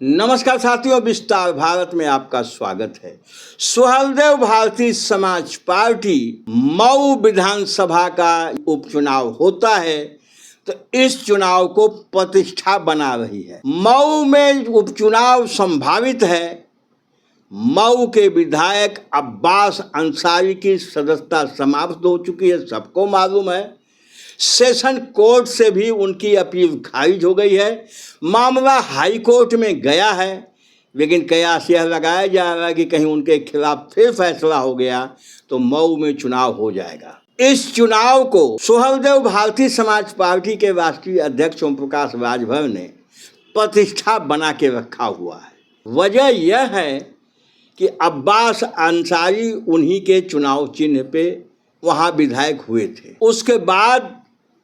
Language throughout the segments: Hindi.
नमस्कार साथियों, विस्तार भारत में आपका स्वागत है। सुहलदेव भारतीय समाज पार्टी मऊ विधानसभा का उपचुनाव होता है तो इस चुनाव को प्रतिष्ठा बना रही है। मऊ में उपचुनाव संभावित है। मऊ के विधायक अब्बास अंसारी की सदस्यता समाप्त हो चुकी है, सबको मालूम है। सेशन कोर्ट से भी उनकी अपील खारिज हो गई है। मामला हाई कोर्ट में गया है, लेकिन कयास यह लगाया जा रहा है कि कहीं उनके खिलाफ फिर फैसला हो गया तो मऊ में चुनाव हो जाएगा। इस चुनाव को सुहलदेव भारतीय समाज पार्टी के राष्ट्रीय अध्यक्ष ओम प्रकाश राजभर ने प्रतिष्ठा बना के रखा हुआ है। वजह यह है कि अब्बास अंसारी उन्हीं के चुनाव चिन्ह पे वहाँ विधायक हुए थे। उसके बाद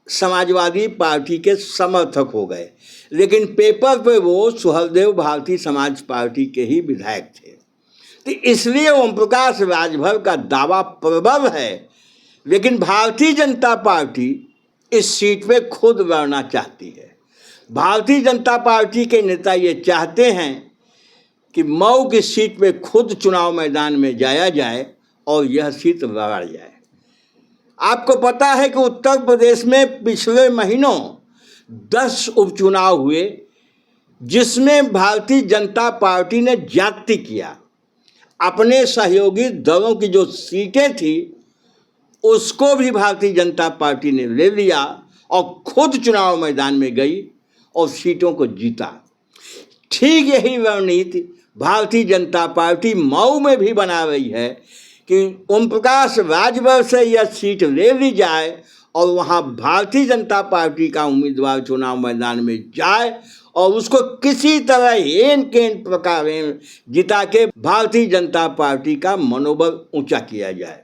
समाजवादी पार्टी के समर्थक हो गए, लेकिन पेपर पे वो सुहलदेव भारतीय समाज पार्टी के ही विधायक थे। तो इसलिए ओम प्रकाश राजभर का दावा प्रबल है, लेकिन भारतीय जनता पार्टी इस सीट पे खुद लड़ना चाहती है। भारतीय जनता पार्टी के नेता ये चाहते हैं कि मऊ की सीट पे खुद चुनाव मैदान में जाया जाए और यह सीट लड़ा जाए। आपको पता है कि उत्तर प्रदेश में पिछले महीनों 10 उपचुनाव हुए, जिसमें भारतीय जनता पार्टी ने ज्यादती किया। अपने सहयोगी दलों की जो सीटें थी उसको भी भारतीय जनता पार्टी ने ले लिया और खुद चुनाव मैदान में गई और सीटों को जीता। ठीक यही रणनीति भारतीय जनता पार्टी मऊ में भी बना रही है कि ओम प्रकाश राजभर से यह सीट ले ली जाए और वहाँ भारतीय जनता पार्टी का उम्मीदवार चुनाव मैदान में जाए और उसको किसी तरह हेन केन प्रकार जिता के भारतीय जनता पार्टी का मनोबल ऊंचा किया जाए।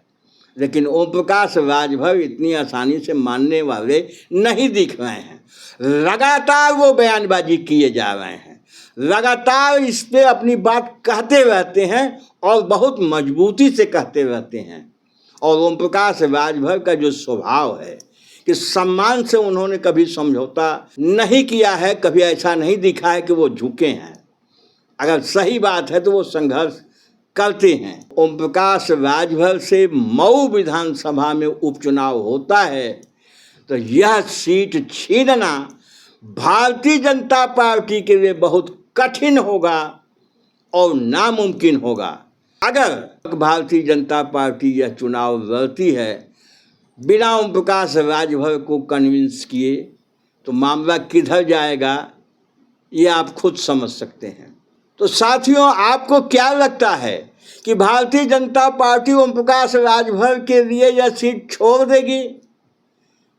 लेकिन ओम प्रकाश राजभर इतनी आसानी से मानने वाले नहीं दिख रहे हैं। लगातार वो बयानबाजी किए जा रहे हैं, लगातार इस पे अपनी बात कहते रहते हैं और बहुत मजबूती से कहते रहते हैं। और ओम प्रकाश राजभर का जो स्वभाव है कि सम्मान से उन्होंने कभी समझौता नहीं किया है, कभी ऐसा नहीं दिखा है कि वो झुके हैं। अगर सही बात है तो वो संघर्ष करते हैं। ओम प्रकाश राजभर से मऊ विधानसभा में उपचुनाव होता है तो यह सीट छीनना भारतीय जनता पार्टी के लिए बहुत कठिन होगा और नामुमकिन होगा। अगर भारतीय जनता पार्टी यह चुनाव लड़ती है बिना ओम प्रकाश राजभर को कन्विंस किए तो मामला किधर जाएगा ये आप खुद समझ सकते हैं। तो साथियों, आपको क्या लगता है कि भारतीय जनता पार्टी ओम प्रकाश राजभर के लिए यह सीट छोड़ देगी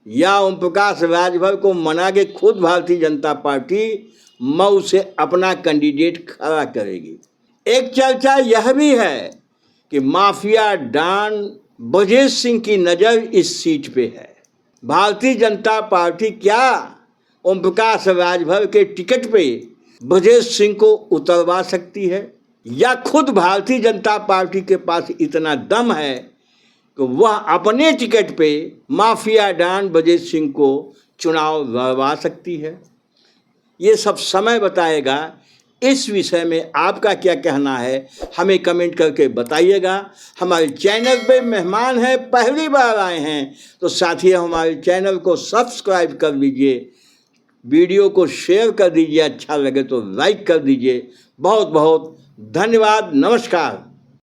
या ओम प्रकाश राजभर को मना के खुद भारतीय जनता पार्टी मऊ से अपना कैंडिडेट खड़ा करेगी? एक चर्चा यह भी है कि माफिया डॉन ब्रजेश सिंह की नज़र इस सीट पे है। भारतीय जनता पार्टी क्या ओम प्रकाश राजभर के टिकट पे ब्रजेश सिंह को उतरवा सकती है, या खुद भारतीय जनता पार्टी के पास इतना दम है कि वह अपने टिकट पे माफिया डॉन ब्रजेश सिंह को चुनाव लड़वा सकती है? ये सब समय बताएगा। इस विषय में आपका क्या कहना है हमें कमेंट करके बताइएगा। हमारे चैनल पे मेहमान हैं, पहली बार आए हैं तो साथियों हमारे चैनल को सब्सक्राइब कर लीजिए, वीडियो को शेयर कर दीजिए, अच्छा लगे तो लाइक कर दीजिए। बहुत बहुत धन्यवाद। नमस्कार।